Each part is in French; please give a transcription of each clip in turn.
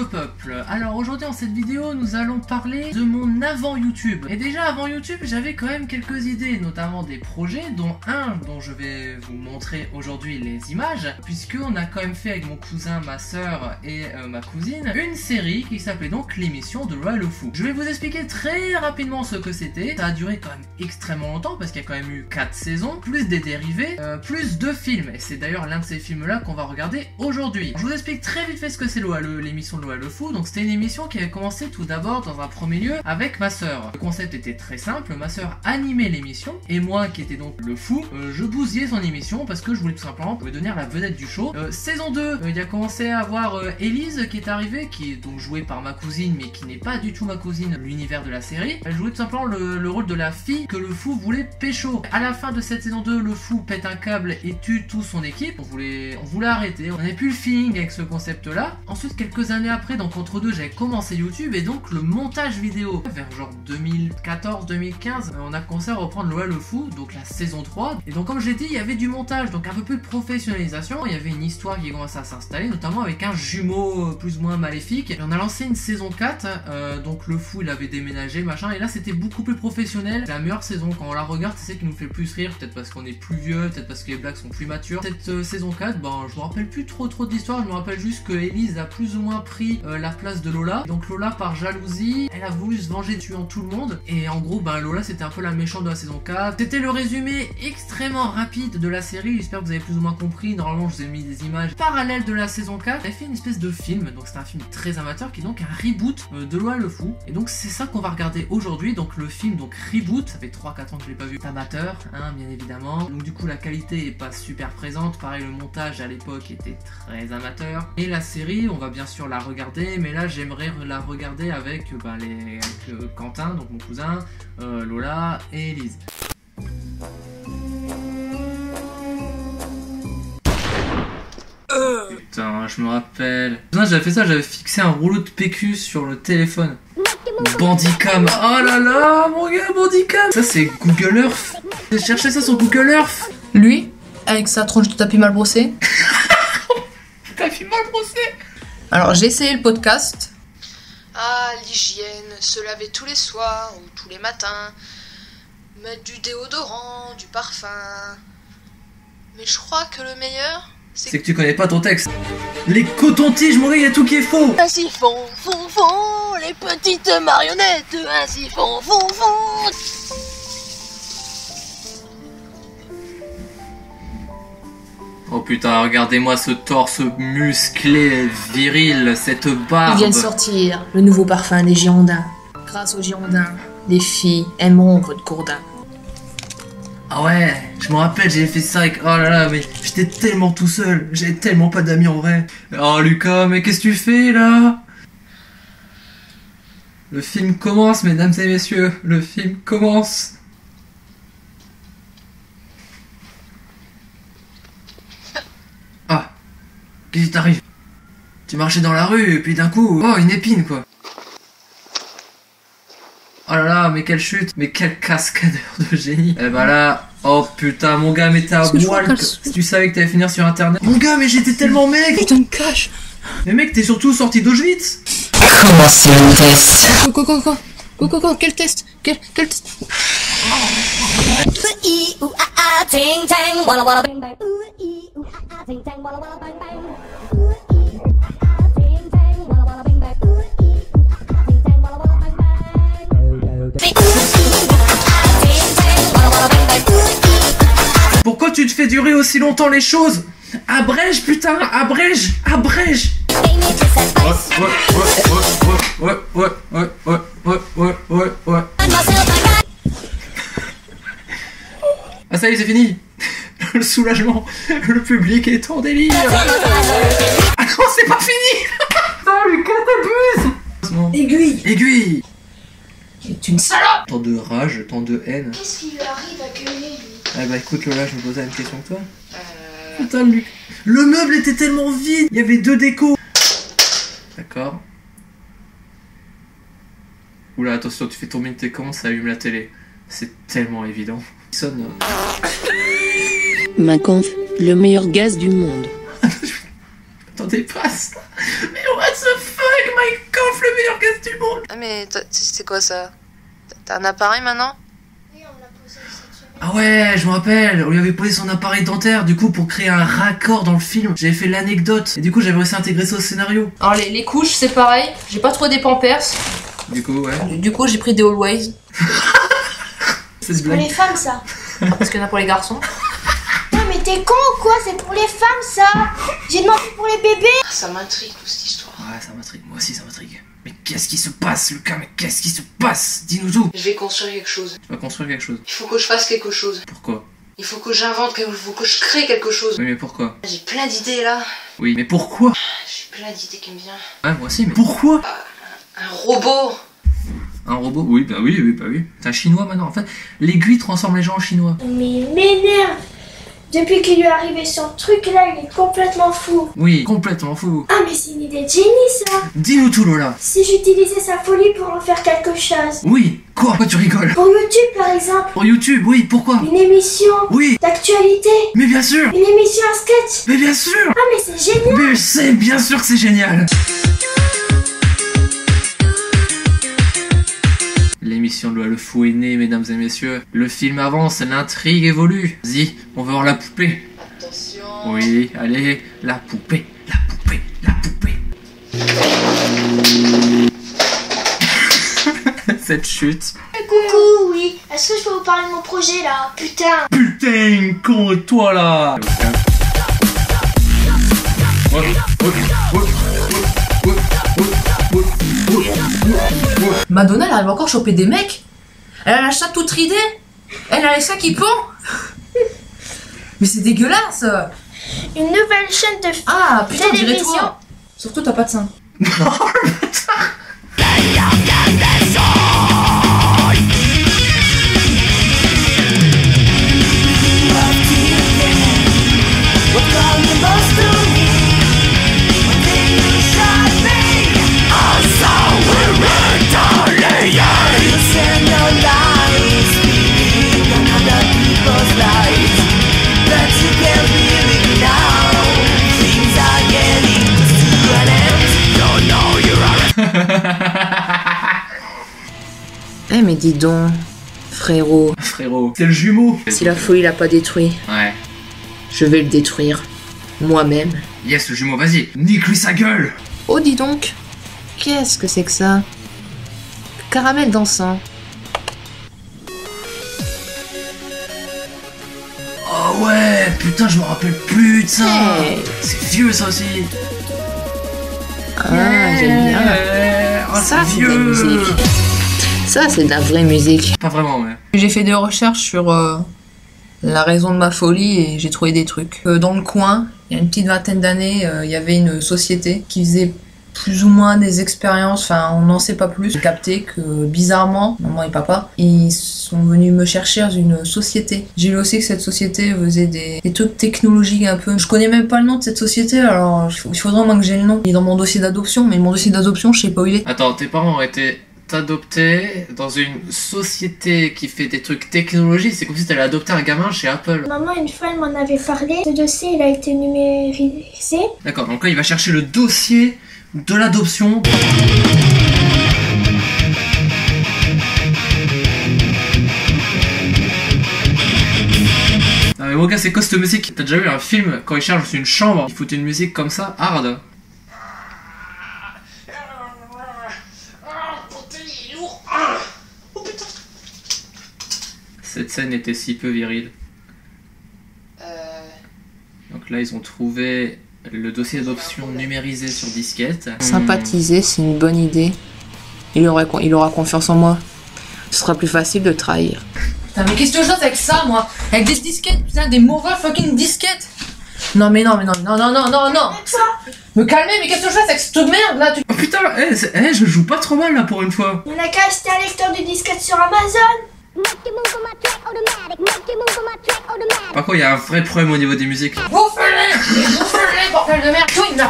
le peuple. Alors aujourd'hui dans cette vidéo nous allons parler de mon avant YouTube. Et déjà avant YouTube j'avais quand même quelques idées, notamment des projets, dont un dont je vais vous montrer aujourd'hui les images, puisqu'on a quand même fait avec mon cousin, ma soeur et ma cousine une série qui s'appelait donc l'émission de Lola le Fou. Je vais vous expliquer très rapidement ce que c'était. Ça a duré quand même extrêmement longtemps parce qu'il y a quand même eu 4 saisons, plus des dérivés, plus 2 films. Et c'est d'ailleurs l'un de ces films là qu'on va regarder aujourd'hui. Je vous explique très vite fait ce que c'est l'émission de Lola le Fou. Donc c'était une émission qui avait commencé tout d'abord dans un premier lieu avec ma soeur. Le concept était très simple, ma soeur animait l'émission et moi qui était donc le fou, je bousillais son émission parce que je voulais tout simplement devenir la vedette du show. Saison 2, il a commencé à avoir Élise qui est arrivée, qui est donc jouée par ma cousine mais qui n'est pas du tout ma cousine, l'univers de la série. Elle jouait tout simplement le rôle de la fille que le fou voulait pécho. À la fin de cette saison 2, le fou pète un câble et tue toute son équipe. On voulait arrêter, on n'avait plus le feeling avec ce concept là. Ensuite quelques années après, donc entre deux, j'avais commencé YouTube et donc le montage vidéo vers genre 2014-2015, on a commencé à reprendre Lola le Fou, donc la saison 3. Et donc comme je l'ai dit, il y avait du montage, donc un peu plus de professionnalisation. Il y avait une histoire qui commençait à s'installer, notamment avec un jumeau plus ou moins maléfique. Et on a lancé une saison 4, donc le fou il avait déménagé machin, et là c'était beaucoup plus professionnel. C'est la meilleure saison, quand on la regarde c'est celle qui nous fait le plus rire, peut-être parce qu'on est plus vieux, peut-être parce que les blagues sont plus matures. Cette saison 4, ben je me rappelle plus trop d'histoire, je me rappelle juste que Élise a plus ou moins pris la place de Lola. Donc Lola par jalousie, elle a voulu se venger tuant tout le monde, et en gros ben Lola c'était un peu la méchante de la saison 4. C'était le résumé extrêmement rapide de la série, j'espère que vous avez plus ou moins compris. Normalement je vous ai mis des images parallèles de la saison 4. Elle a fait une espèce de film, donc c'est un film très amateur qui est donc un reboot de Lola le Fou, et donc c'est ça qu'on va regarder aujourd'hui. Donc le film donc reboot, ça fait 3-4 ans que je l'ai pas vu, c'est amateur hein, bien évidemment, donc du coup la qualité est pas super présente, pareil le montage à l'époque était très amateur. Et la série on va bien sûr la regarder, mais là j'aimerais la regarder avec, Quentin, donc mon cousin, Lola et Elise. Putain, je me rappelle. J'avais fait ça, j'avais fixé un rouleau de PQ sur le téléphone. Bandicam. Oh là là, mon gars, Bandicam. Ça c'est Google Earth. J'ai cherché ça sur Google Earth. Lui, avec sa tronche de tapis mal brossé. Tapis mal brossé. Alors j'ai essayé le podcast. Ah, l'hygiène, se laver tous les soirs ou tous les matins, mettre du déodorant, du parfum. Mais je crois que le meilleur, c'est que tu connais pas ton texte. Les cotons-tiges, mon gars, y a tout qui est faux. Ainsi font, les petites marionnettes, ainsi font. Oh putain, regardez-moi ce torse musclé, viril, cette barbe. Il vient de sortir le nouveau parfum des Girondins. Grâce aux Girondins, les filles aimeront votre gourdin. Ah ouais, je me rappelle, j'avais fait ça avec... Oh là là, mais j'étais tellement tout seul, j'avais tellement pas d'amis en vrai. Oh Lucas, mais qu'est-ce que tu fais là? Le film commence, mesdames et messieurs, le film commence. Ah, qu'est-ce qui t'arrive? Tu marchais dans la rue et puis d'un coup, oh une épine quoi. Oh là là, mais quelle chute, mais quel cascadeur de génie. Et bah là, oh putain, mon gars, mais t'es à poil. Si tu savais que t'allais finir sur internet. Mon gars, mais j'étais tellement mec. Putain de cache. Mais mec, t'es surtout sorti d'Auschwitz. Commencez le test. Quoi, quel test? Quel test? Pourquoi tu te fais durer aussi longtemps les choses? Abrège putain, abrège. Ouais. Ah ça y est, c'est fini. Le soulagement, le public est en délire. Ah non, c'est pas fini. Putain, Lucas, t'abuses. Aiguille. C'est une salope. Tant de rage, tant de haine. Qu'est-ce qui lui arrive à gueuler, lui? Ah bah écoute Lola, je me posais la même question que toi. Putain, Luc. Le meuble était tellement vide. Il y avait 2 décos. D'accord. Oula, attention, tu fais tomber une télécommande, ça allume la télé. C'est tellement évident. Il sonne. Maconf, le meilleur gaz du monde. Attendez pas ça. Mais what the fuck, offre le meilleur casque du monde. Ah mais c'est quoi ça? T'as un appareil maintenant? Oui, on l'a posé cette semaine. Ah ouais, je me rappelle, on lui avait posé son appareil dentaire, du coup pour créer un raccord dans le film, j'avais fait l'anecdote, et du coup j'avais réussi à intégrer ça au scénario. Alors les couches, c'est pareil. J'ai pas trouvé des Pampers. Du coup, ouais. Du coup, j'ai pris des Always. C'est ce Pour les femmes, ça. Parce qu'il y en a pour les garçons. Non, mais t'es con ou quoi? C'est pour les femmes, ça. J'ai demandé pour les bébés. Ah, ça m'intrigue toute cette histoire. Ouais, ça m'intrigue, moi aussi ça m'intrigue. Mais qu'est-ce qui se passe, Lucas? Mais qu'est-ce qui se passe? Dis-nous tout. Je vais construire quelque chose. Tu vas construire quelque chose. Il faut que je fasse quelque chose. Pourquoi? Il faut que j'invente quelque chose. Il faut que je crée quelque chose. Oui, mais pourquoi? J'ai plein d'idées là. Oui, mais pourquoi? J'ai plein d'idées qui me viennent. Ouais, moi aussi, mais pourquoi? Un robot. Un robot? Oui, bah oui. C'est un chinois maintenant. En fait, l'aiguille transforme les gens en chinois. Mais il m'énerve. Depuis qu'il lui est arrivé ce truc-là, il est complètement fou. Oui, complètement fou. Ah, mais c'est une idée de génie, ça. Dis-nous tout, Lola. Si j'utilisais sa folie pour en faire quelque chose. Oui, quoi? Pourquoi tu rigoles? Pour YouTube, par exemple. Pour YouTube, oui, pourquoi? Une émission Oui, d'actualité. mais bien sûr. Une émission à sketch. Mais bien sûr. Ah, mais c'est génial. Mais c'est bien sûr que c'est génial. L'émission de Lola le Fou est née, mesdames et messieurs. Le film avance, l'intrigue évolue. Vas-y, on veut voir la poupée. Attention. Oui, allez, la poupée, la poupée, la poupée. Cette chute. Coucou, oui. Est-ce que je peux vous parler de mon projet, là? Putain. Putain, con toi là. Madonna, elle arrive encore à choper des mecs. Elle a la chatte toute ridée. Elle a les seins qui pendent. Mais c'est dégueulasse. Une nouvelle chaîne de Ah, putain, on dirait télévision. toi. Surtout, t'as pas de seins. Eh mais dis donc, frérot, Frérot, c'est le jumeau. si la folie l'a pas détruit, Ouais. je vais le détruire. Moi-même. Yes, le jumeau, vas-y. Nique-lui sa gueule. Oh dis donc, qu'est-ce que c'est que ça? Caramel dansant. Oh ouais, putain, je me rappelle plus de ça. Hey. C'est vieux ça aussi. Ah, j'aime bien. Oh, Ça, c'est c'est de la musique. Ça, c'est de la vraie musique. Pas vraiment, ouais. J'ai fait des recherches sur la raison de ma folie et j'ai trouvé des trucs. Dans le coin, il y a une petite vingtaine d'années, il y avait une société qui faisait plus ou moins des expériences, enfin on n'en sait pas plus. J'ai capté que bizarrement, maman et papa, ils sont venus me chercher dans une société. J'ai lu aussi que cette société faisait des trucs technologiques un peu. Je connais même pas le nom de cette société, alors il faudrait moins que j'ai le nom. Il est dans mon dossier d'adoption, mais mon dossier d'adoption, je sais pas où il est. Attends, tes parents ont été adoptés dans une société qui fait des trucs technologiques. C'est comme si t'allais adopter un gamin chez Apple. Maman, une fois, elle m'en avait parlé. Ce dossier, il a été numérisé. D'accord, donc là il va chercher le dossier de l'adoption. Non mais mon gars, c'est quoi cette musique? T'as déjà vu un film quand il cherche une chambre, il foutait une musique comme ça, hard. Cette scène était si peu virile. Donc là ils ont trouvé le dossier d'adoption numérisé sur disquette. Sympathiser, c'est une bonne idée. Il aura confiance en moi. Ce sera plus facile de trahir. Putain, mais qu'est-ce que je fais avec ça, moi? Avec des disquettes, putain, des mauvais fucking disquettes. Non. Me calmer, mais qu'est-ce que je fais avec cette merde là? Oh putain, je joue pas trop mal là pour une fois. On a qu'à acheter un lecteur de disquettes sur Amazon. Par contre, il y a un vrai problème au niveau des musiques. Bouffez-les, bordel de merde. Toi, il n'y en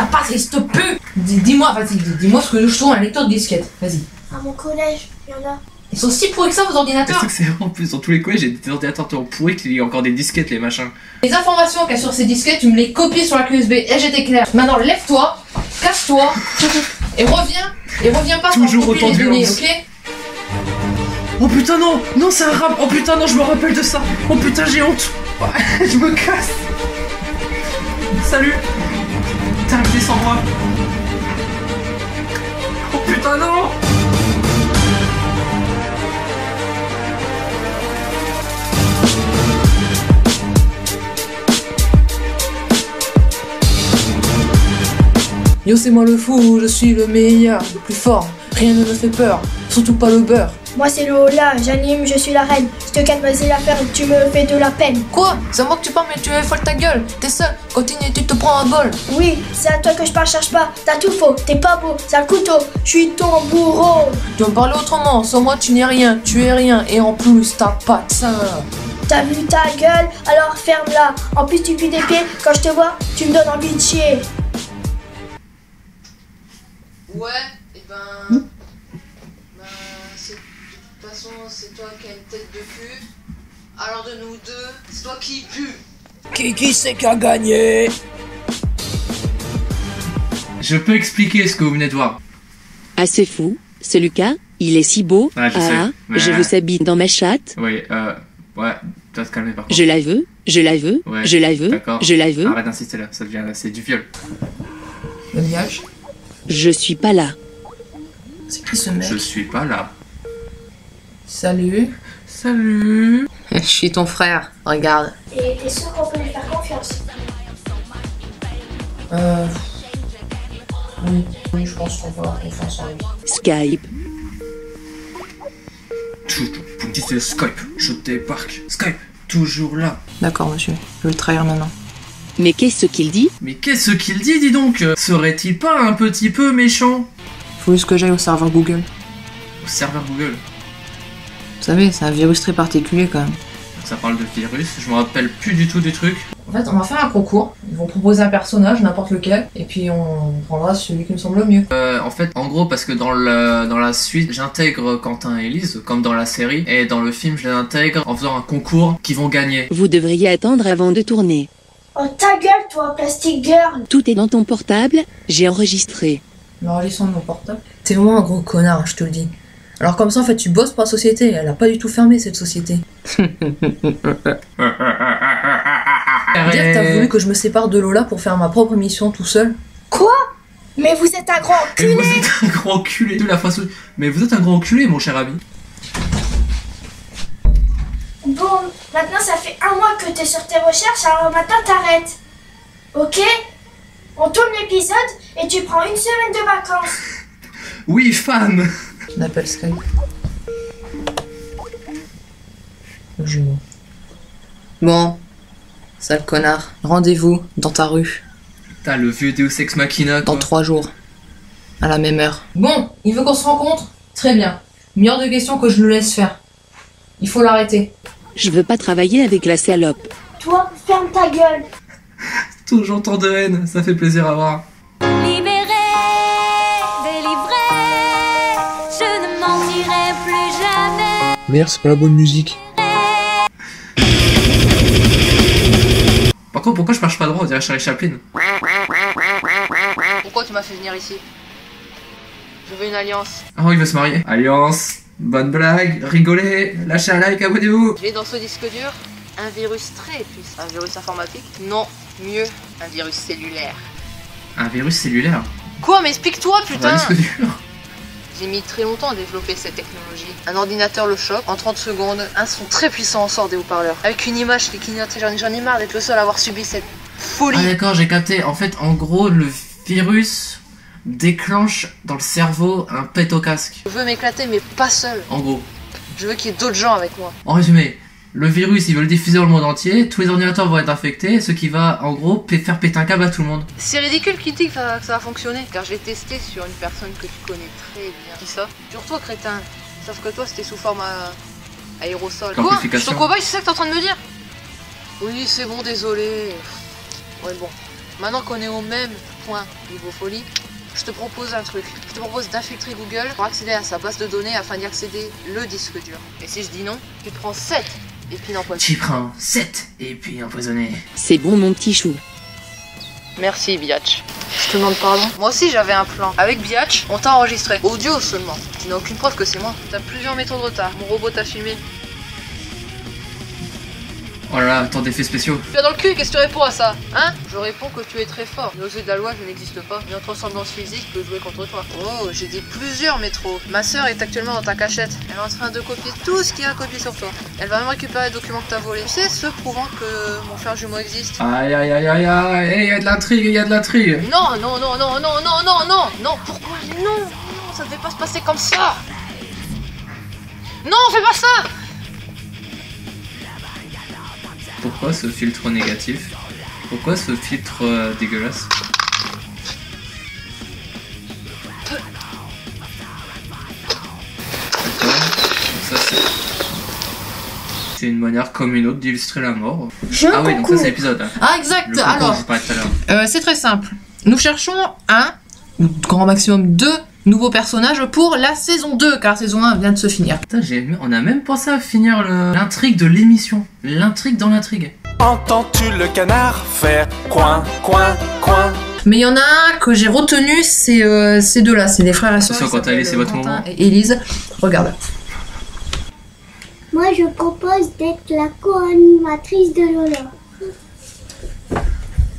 a pas, ça existe plus. Dis-moi, vas-y, dis-moi ce que je trouve un lecteur de disquettes. Vas-y. À mon collège, il y en a. Ils sont si pourris que ça, vos Le ordinateurs. truc, c'est en plus, dans tous les collèges, j'ai des ordinateurs tellement pourris qu'il y a encore des disquettes, les machins. Les informations qu'il y a sur ces disquettes, tu me les copies sur la clé USB. Et j'étais clair. Maintenant, lève-toi, casse-toi, et reviens Et reviens pas Toujours sans couper autant les de données, violence. ok? Oh putain non, non c'est un rap. Oh putain non, je me rappelle de ça. Oh putain j'ai honte. Je me casse. Salut. T'es arrivé sans moi. Oh putain non. Yo, c'est moi le fou, je suis le meilleur, le plus fort, rien ne me fait peur, surtout pas le beurre. Moi c'est Lola, j'anime, je suis la reine. Je te calme, vas-y l'affaire, tu me fais de la peine. Quoi? C'est à moi que tu parles, mais tu es folle ta gueule, t'es seul, continue, tu te prends un bol. Oui, c'est à toi que je parle, cherche pas. T'as tout faux, t'es pas beau, c'est un couteau, je suis ton bourreau. Tu veux me parler autrement, sans moi tu n'es rien, tu es rien, et en plus t'as pas de ça. T'as vu ta gueule, alors ferme-la. En plus tu pues des pieds, quand je te vois, tu me donnes envie de chier. Ouais, et ben c'est, de toute façon, c'est toi qui as une tête de cul. Alors de nous deux, c'est toi qui pue. Qui c'est qui a gagné? Je peux expliquer ce que vous venez de voir. Ah, c'est fou, c'est Lucas, il est si beau. Ouais, je sais, mais- je veux sa bite dans ma chatte. Oui, ouais, tu dois te calmer par contre. Je la veux, je la veux, Ouais, je la veux, d'accord. je la veux. Arrête d'insister là, ça devient, c'est du viol. Le liage? Je suis pas là. C'est qui ce mec? Je suis pas là. Salut. Salut. Je suis ton frère, regarde. Et t'es sûr qu'on peut lui faire confiance? Oui, je pense qu'on peut avoir confiance en lui. Skype. Toujours, vous me dites Skype, je débarque. Skype, toujours là. D'accord, monsieur, je vais le trahir maintenant. Mais qu'est-ce qu'il dit? Mais qu'est-ce qu'il dit, dis donc? Serait-il pas un petit peu méchant? Faut juste que j'aille au serveur Google. Au serveur Google. Vous savez, c'est un virus très particulier quand même. Ça parle de virus, je me rappelle plus du tout du truc. En fait, on va faire un concours. Ils vont proposer un personnage, n'importe lequel, et puis on prendra celui qui me semble le mieux. En fait, en gros, parce que dans la suite, j'intègre Quentin et Elise, comme dans la série, et dans le film, je les intègre en faisant un concours qui vont gagner. Vous devriez attendre avant de tourner. Oh ta gueule toi, Plastic Girl. Tout est dans ton portable, j'ai enregistré. L'enregistrement de mon portable. T'es vraiment un gros connard, je te le dis. Alors comme ça, en fait, tu bosses pour la société. Elle a pas du tout fermé, cette société. Dire que t'as voulu que je me sépare de Lola pour faire ma propre émission tout seul. Quoi? Mais vous êtes un grand Mais enculé. vous êtes un grand enculé de la façon. Mais vous êtes un grand enculé, mon cher ami. Bon, maintenant ça fait 1 mois que t'es sur tes recherches, alors maintenant t'arrêtes. Ok? On tourne l'épisode et tu prends 1 semaine de vacances. Oui, femme. On appelle Skype. Le jumeau. Bon, sale connard. Rendez-vous dans ta rue. T'as le vieux Deus Ex Machina, Dans quoi. 3 jours. À la même heure. Bon, il veut qu'on se rencontre? Très bien. Mais hors de question que je le laisse faire. Il faut l'arrêter. Je veux pas travailler avec la salope. Toi, ferme ta gueule. Toujours tant de haine, ça fait plaisir à voir. Libéré, délivré, je ne mentirai plus jamais. Merde, c'est pas la bonne musique. Par contre, pourquoi je marche pas droit? On dirait Charlie Chaplin. Pourquoi tu m'as fait venir ici? Je veux une alliance. Oh, il veut se marier. Alliance, bonne blague, rigolez, lâchez un like, abonnez-vous. J'ai dans ce disque dur un virus très puissant. Un virus informatique? Non, mieux, un virus cellulaire. Un virus cellulaire. Quoi? Mais explique-toi, Un putain! disque dur. J'ai mis très longtemps à développer cette technologie. Un ordinateur le chope, en 30 secondes, un son très puissant en sort des haut-parleurs. Avec une image qui clignote, j'en ai marre d'être le seul à avoir subi cette folie. Ah d'accord, j'ai capté. En fait, en gros, le virus déclenche dans le cerveau un pet au casque. Je veux m'éclater, mais pas seul. En gros. Je veux qu'il y ait d'autres gens avec moi. En résumé, le virus, il veut le diffuser dans le monde entier, tous les ordinateurs vont être infectés, ce qui va, en gros, faire péter un câble à tout le monde. C'est ridicule qu'il dit que ça va fonctionner, car je l'ai testé sur une personne que tu connais très bien. Qui ça? Sur toi, crétin. Sauf que toi, c'était sous forme aérosol. Quoi? Je suis Amplification. ton cobaye, c'est ça que t'es en train de me dire? Oui, c'est bon, désolé. Ouais, bon. Maintenant qu'on est au même point niveau folie, je te propose un truc. Je te propose d'infiltrer Google pour accéder à sa base de données afin d'y accéder le disque dur. Et si je dis non, tu te prends 7 épines empoisonnées. Tu prends 7 et puis empoisonné. C'est bon mon petit chou. Merci, Biatch. te demande pardon. Moi aussi j'avais un plan. Avec Biatch, on t'a enregistré. Audio seulement. Tu n'as aucune preuve que c'est moi. T'as plusieurs métaux de retard. Mon robot t'a filmé. Oh là là, tant d'effets spéciaux. Tu as dans le cul, qu'est-ce que tu réponds à ça? Hein? Je réponds que tu es très fort. Mais aux yeux de la loi, je n'existe pas. Notre ressemblance physique peut jouer contre toi. Oh, j'ai dit plusieurs métros. Ma sœur est actuellement dans ta cachette. Elle est en train de copier tout ce qu'il y a à copier sur toi. Elle va même récupérer les documents que t'as volés. Tu sais, ceux prouvant que mon frère jumeau existe. Aïe aïe aïe aïe aïe, il y a de l'intrigue, il y a de l'intrigue. Non, non, non, non, non, non, non, non, non, pourquoi? Non, non, ça devait pas se passer comme ça. Non, fais pas ça. Pourquoi ce filtre négatif? Pourquoi ce filtre dégueulasse? D'accord, ça c'est une manière comme une autre d'illustrer la mort. Ah oui, donc ça c'est l'épisode. Ah exact, Le concours, alors, je parlais tout à l'heure. c'est très simple. Nous cherchons un, ou grand maximum 2 nouveaux personnages pour la saison 2, car la saison 1 vient de se finir. Putain, on a même pensé à finir l'intrigue de l'émission. L'intrigue dans l'intrigue. Entends-tu le canard faire coin, coin, coin? Mais il y en a un que j'ai retenu, c'est ces deux-là, c'est des frères et sœurs. Attention, quand t'as laissé votre moment. Et Élise, regarde. Moi, je propose d'être la co-animatrice de Lola.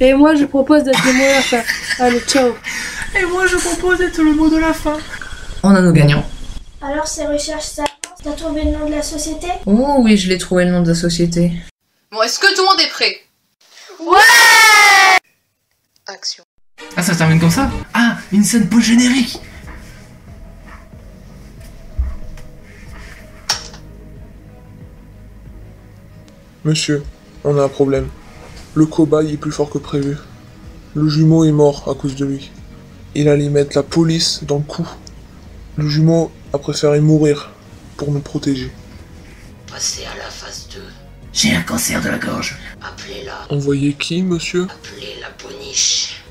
Et moi, je propose d'être le mot à la fin. Allez, ciao. Et moi je propose d'être le mot de la fin. On a nos gagnants. Alors, ces recherches s'avancent. T'as trouvé le nom de la société? Oh oui, je l'ai trouvé le nom de la société. Bon, est-ce que tout le monde est prêt? Ouais. Action. Ah, ça se termine comme ça? Ah, une scène post-générique. Monsieur, on a un problème. Le cobaye est plus fort que prévu. Le jumeau est mort à cause de lui. Il allait mettre la police dans le coup. Le jumeau a préféré mourir pour nous protéger. Passez à la phase 2. J'ai un cancer de la gorge. Appelez-la. Envoyez qui, monsieur? Appelez la poniche.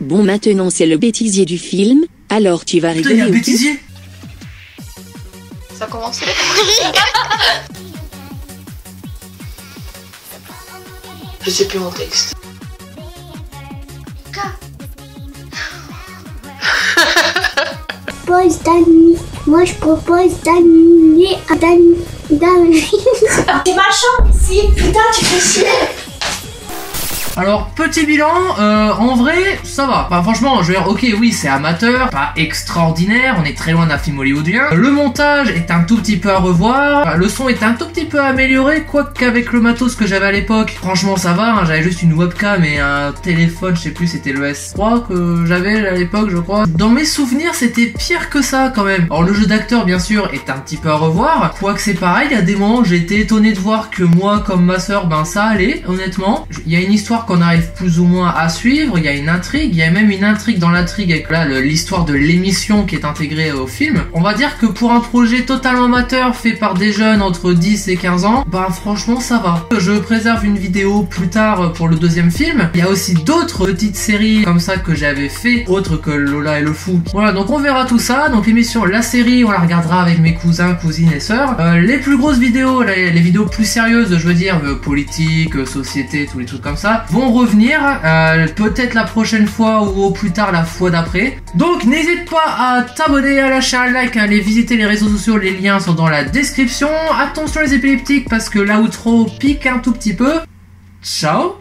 Bon, maintenant c'est le bêtisier du film, alors tu vas Putain, il y a rigoler. un bêtisier. Ça commence. Je sais plus mon texte. Propose d'animer. Moi, je propose d'animer. T'es marchand ici. Putain, tu fais chier. Alors, petit bilan, en vrai, ça va. Bah, franchement, je veux dire, ok, oui, c'est amateur, pas extraordinaire, on est très loin d'un film hollywoodien. Le montage est un tout petit peu à revoir, le son est un tout petit peu amélioré, quoiqu'avec le matos que j'avais à l'époque, franchement, ça va, hein, j'avais juste une webcam et un téléphone, je sais plus, c'était le S3 que j'avais à l'époque, je crois. Dans mes souvenirs, c'était pire que ça, quand même. Alors, le jeu d'acteur, bien sûr, est un petit peu à revoir, quoique c'est pareil, il y a des moments où j'ai été étonné de voir que moi, comme ma soeur, ben ça allait, honnêtement. Il y a une histoire qu'on arrive plus ou moins à suivre, il y a une intrigue, il y a même une intrigue dans l'intrigue avec là l'histoire de l'émission qui est intégrée au film. On va dire que pour un projet totalement amateur fait par des jeunes entre 10 et 15 ans, bah franchement ça va. Je préserve une vidéo plus tard pour le deuxième film. Il y a aussi d'autres petites séries comme ça que j'avais fait, autres que Lola et le foot. Voilà, donc on verra tout ça. Donc l'émission, la série, on la regardera avec mes cousins, cousines et sœurs. Les plus grosses vidéos, les vidéos plus sérieuses, je veux dire, politique, société, tous les trucs comme ça, vont revenir peut-être la prochaine fois ou au plus tard la fois d'après. Donc n'hésite pas à t'abonner, à lâcher un like, à aller visiter les réseaux sociaux, les liens sont dans la description. Attention les épileptiques parce que l'outro pique un tout petit peu. Ciao.